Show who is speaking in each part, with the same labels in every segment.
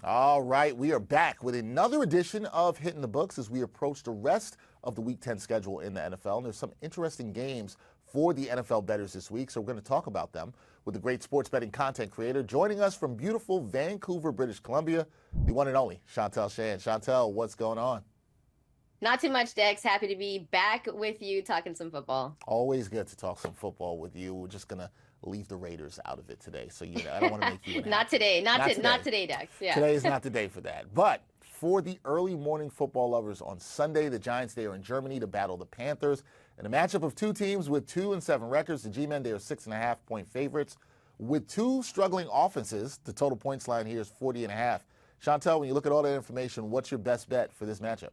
Speaker 1: All right, we are back with another edition of Hitting the Books as we approach the rest of the Week 10 schedule in the NFL. And there's some interesting games for the NFL bettors this week, so we're going to talk about them with the great sports betting content creator joining us from beautiful Vancouver, British Columbia, the one and only Shantelle Chand. Shantelle, what's going on?
Speaker 2: Not too much, Dex. Happy to be back with you talking some football.
Speaker 1: Always good to talk some football with you. We're just going to leave the Raiders out of it today, so I don't want to make you
Speaker 2: Not
Speaker 1: unhappy.
Speaker 2: today.
Speaker 1: Not
Speaker 2: Not
Speaker 1: today.
Speaker 2: today, Dex. Yeah.
Speaker 1: Today is not the day for that. But for the early morning football lovers on Sunday, the Giants, they are in Germany to battle the Panthers. In a matchup of two teams with 2-7 records, the G-Men, they are 6.5-point favorites. With two struggling offenses, the total points line here is 40.5. Shantelle, when you look at all that information, what's your best bet for this matchup?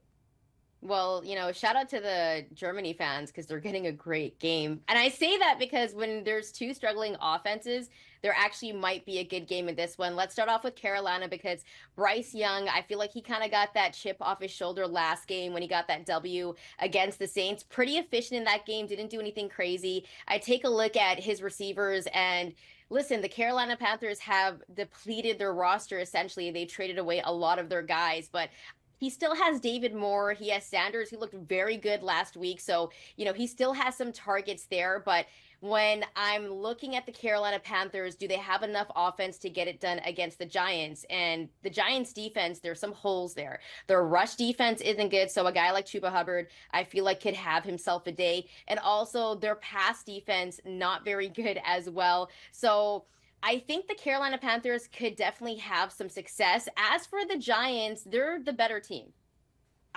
Speaker 2: Well, shout out to the Germany fans because they're getting a great game. And I say that because when there's two struggling offenses, there actually might be a good game in this one. Let's start off with Carolina because Bryce Young, I feel like he kind of got that chip off his shoulder last game when he got that W against the Saints. Pretty efficient in that game, didn't do anything crazy. I take a look at his receivers and listen, the Carolina Panthers have depleted their roster essentially. They traded away a lot of their guys, but he still has David Moore. He has Sanders, who looked very good last week. So, he still has some targets there. But when I'm looking at the Carolina Panthers, do they have enough offense to get it done against the Giants? And the Giants defense, there's some holes there. Their rush defense isn't good. So a guy like Chuba Hubbard, I feel like could have himself a day. And also their pass defense, not very good as well. So I think the Carolina Panthers could definitely have some success. As for the Giants, they're the better team.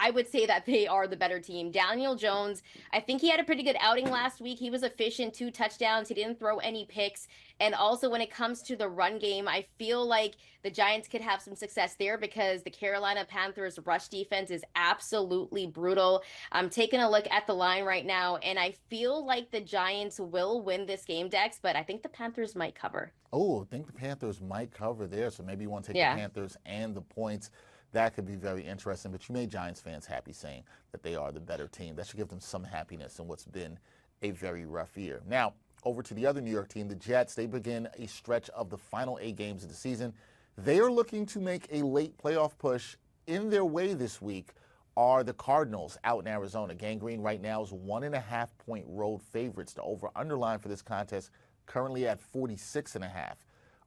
Speaker 2: I would say that they are the better team. Daniel Jones, I think he had a pretty good outing last week. He was efficient, 2 touchdowns. He didn't throw any picks. And also, when it comes to the run game, I feel like the Giants could have some success there because the Carolina Panthers rush defense is absolutely brutal. I'm taking a look at the line right now, and I feel like the Giants will win this game, Dex, but I think the Panthers might cover.
Speaker 1: Oh, I think the Panthers might cover there, so maybe you want to take the
Speaker 2: Yeah.
Speaker 1: Panthers and the points. That could be very interesting, but you made Giants fans happy saying that they are the better team. That should give them some happiness in what's been a very rough year. Now, over to the other New York team, the Jets. They begin a stretch of the final 8 games of the season. They are looking to make a late playoff push. In their way this week are the Cardinals out in Arizona. Gang Green right now is 1.5-point road favorites. The over-underline for this contest currently at 46.5.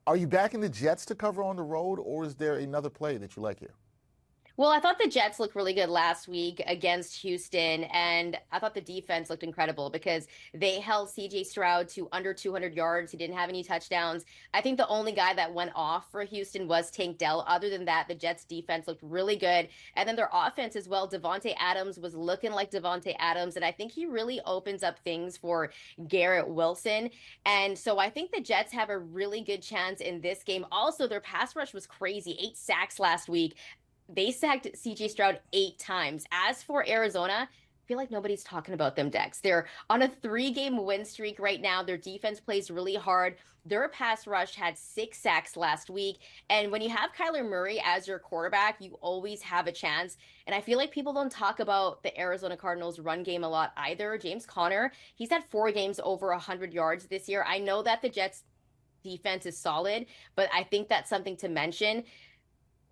Speaker 1: Are you backing the Jets to cover on the road, or is there another play that you like here?
Speaker 2: Well, I thought the Jets looked really good last week against Houston, and I thought the defense looked incredible because they held CJ Stroud to under 200 yards. He didn't have any touchdowns. I think the only guy that went off for Houston was Tank Dell. Other than that, the Jets defense looked really good. And then their offense as well. Devontae Adams was looking like Devontae Adams, and I think he really opens up things for Garrett Wilson. And so I think the Jets have a really good chance in this game. Also, their pass rush was crazy. 8 sacks last week. They sacked CJ Stroud 8 times. As for Arizona, I feel like nobody's talking about them, Dex. They're on a 3 game win streak right now. Their defense plays really hard. Their pass rush had 6 sacks last week. And when you have Kyler Murray as your quarterback, you always have a chance. And I feel like people don't talk about the Arizona Cardinals run game a lot either. James Conner, he's had 4 games over 100 yards this year. I know that the Jets defense is solid, but I think that's something to mention.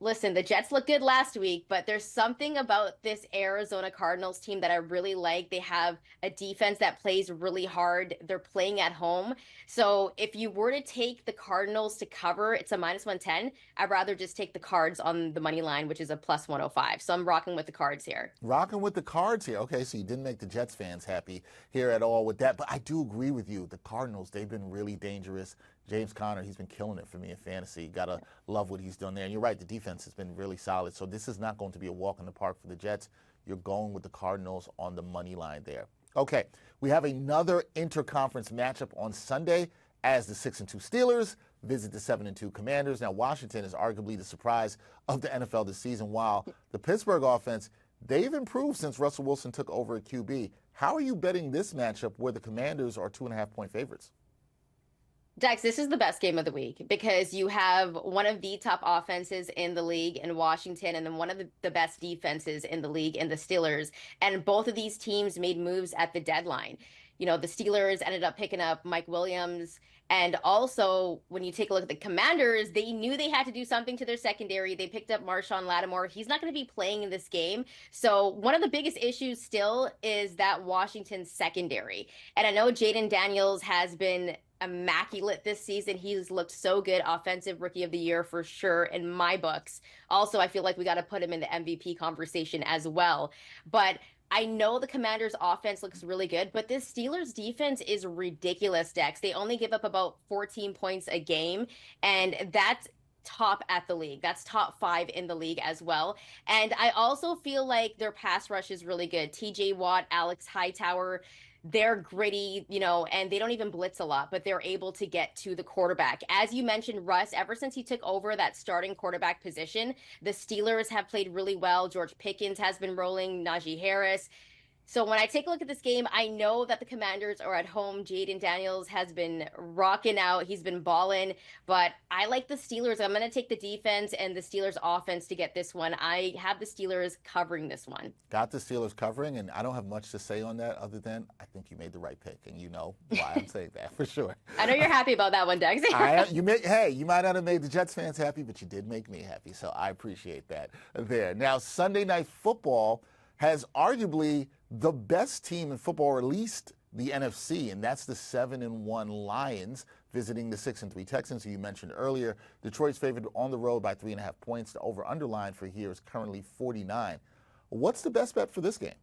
Speaker 2: Listen, the Jets look good last week, but there's something about this Arizona Cardinals team that I really like. They have a defense that plays really hard. They're playing at home. So if you were to take the Cardinals to cover, it's a -110. I'd rather just take the Cards on the money line, which is a +105. So I'm rocking with the Cards here.
Speaker 1: Rocking with the Cards here. Okay, so you didn't make the Jets fans happy here at all with that. But I do agree with you. The Cardinals, they've been really dangerous. James Conner, he's been killing it for me in fantasy. Got to love what he's done there. And you're right, the defense has been really solid. So this is not going to be a walk in the park for the Jets. You're going with the Cardinals on the money line there. Okay, we have another interconference matchup on Sunday as the 6-2 Steelers visit the 7-2 Commanders. Now, Washington is arguably the surprise of the NFL this season, while the Pittsburgh offense, they've improved since Russell Wilson took over at QB. How are you betting this matchup where the Commanders are 2.5-point favorites?
Speaker 2: Dex, this is the best game of the week because you have one of the top offenses in the league in Washington and then one of the best defenses in the league in the Steelers. And both of these teams made moves at the deadline. The Steelers ended up picking up Mike Williams And also, when you take a look at the Commanders, they knew they had to do something to their secondary. They picked up Marshawn Lattimore. He's not going to be playing in this game. So one of the biggest issues still is that Washington secondary. And I know Jaden Daniels has been immaculate this season. He's looked so good. Offensive Rookie of the Year for sure in my books. Also, I feel like we got to put him in the MVP conversation as well. But I know the Commanders' offense looks really good, but this Steelers' defense is ridiculous, Dex. They only give up about 14 points a game, and that's top at the league. That's top 5 in the league as well. And I also feel like their pass rush is really good. TJ Watt, Alex Hightower, they're gritty, and they don't even blitz a lot, but they're able to get to the quarterback. As you mentioned, Russ, ever since he took over that starting quarterback position, the Steelers have played really well. George Pickens has been rolling, Najee Harris. So when I take a look at this game, I know that the Commanders are at home. Jaden Daniels has been rocking out. He's been balling, but I like the Steelers. I'm going to take the defense and the Steelers offense to get this one. I have the Steelers covering this one.
Speaker 1: Got the Steelers covering, and I don't have much to say on that other than I think you made the right pick, and you know why I'm saying that for sure.
Speaker 2: I know you're happy about that one, Dex.
Speaker 1: Hey, you might not have made the Jets fans happy, but you did make me happy, so I appreciate that there. Now, Sunday Night Football has arguably the best team in football, or at least the NFC, and that's the 7-1 Lions visiting the 6-3 Texans, who you mentioned earlier. Detroit's favored on the road by 3.5 points. The over-underline for here is currently 49. What's the best bet for this game?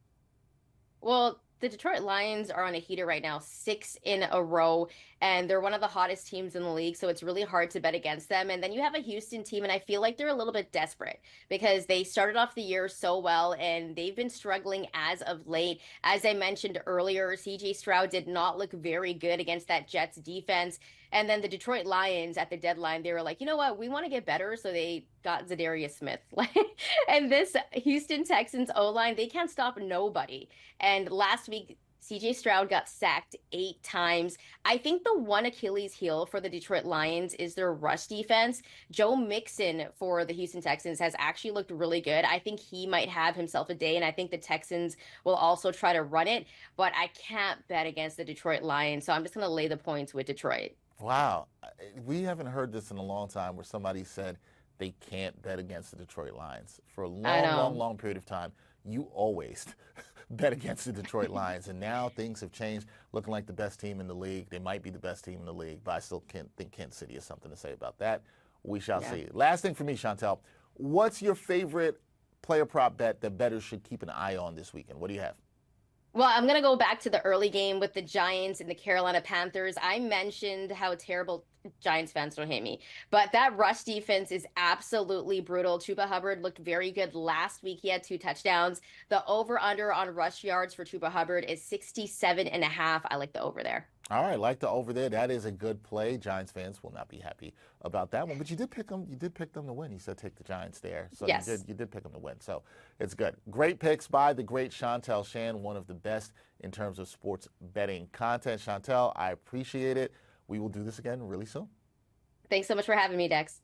Speaker 2: Well, the Detroit Lions are on a heater right now, 6 in a row, and they're one of the hottest teams in the league, so it's really hard to bet against them. And then you have a Houston team, and I feel like they're a little bit desperate because they started off the year so well, and they've been struggling as of late. As I mentioned earlier, CJ Stroud did not look very good against that Jets defense. And then the Detroit Lions at the deadline, they were like, you know what, we want to get better. So they got Zadarius Smith. And this Houston Texans O-line, they can't stop nobody. And last week, CJ Stroud got sacked 8 times. I think the one Achilles heel for the Detroit Lions is their rush defense. Joe Mixon for the Houston Texans has actually looked really good. I think he might have himself a day, and I think the Texans will also try to run it. But I can't bet against the Detroit Lions, so I'm just going to lay the points with Detroit.
Speaker 1: Wow. We haven't heard this in a long time where somebody said they can't bet against the Detroit Lions. For a long period of time, you always bet against the Detroit Lions. And now things have changed, looking like the best team in the league. They might be the best team in the league, but I still think Kansas City has something to say about that. We shall see. Last thing for me, Shantelle, what's your favorite player prop bet that bettors should keep an eye on this weekend? What do you have?
Speaker 2: Well, I'm going to go back to the early game with the Giants and the Carolina Panthers. I mentioned how terrible Giants fans don't hate me, but that rush defense is absolutely brutal. Chuba Hubbard looked very good last week. He had 2 touchdowns. The over-under on rush yards for Chuba Hubbard is 67.5. I like the over there.
Speaker 1: All right, like the over there. That is a good play. Giants fans will not be happy about that one, but you did pick them. You did pick them to win. You said take the Giants there, so
Speaker 2: yes.
Speaker 1: You did pick them to win. So it's good. Great picks by the great Shantelle Chand, one of the best in terms of sports betting content. Shantelle, I appreciate it. We will do this again really soon.
Speaker 2: Thanks so much for having me, Dex.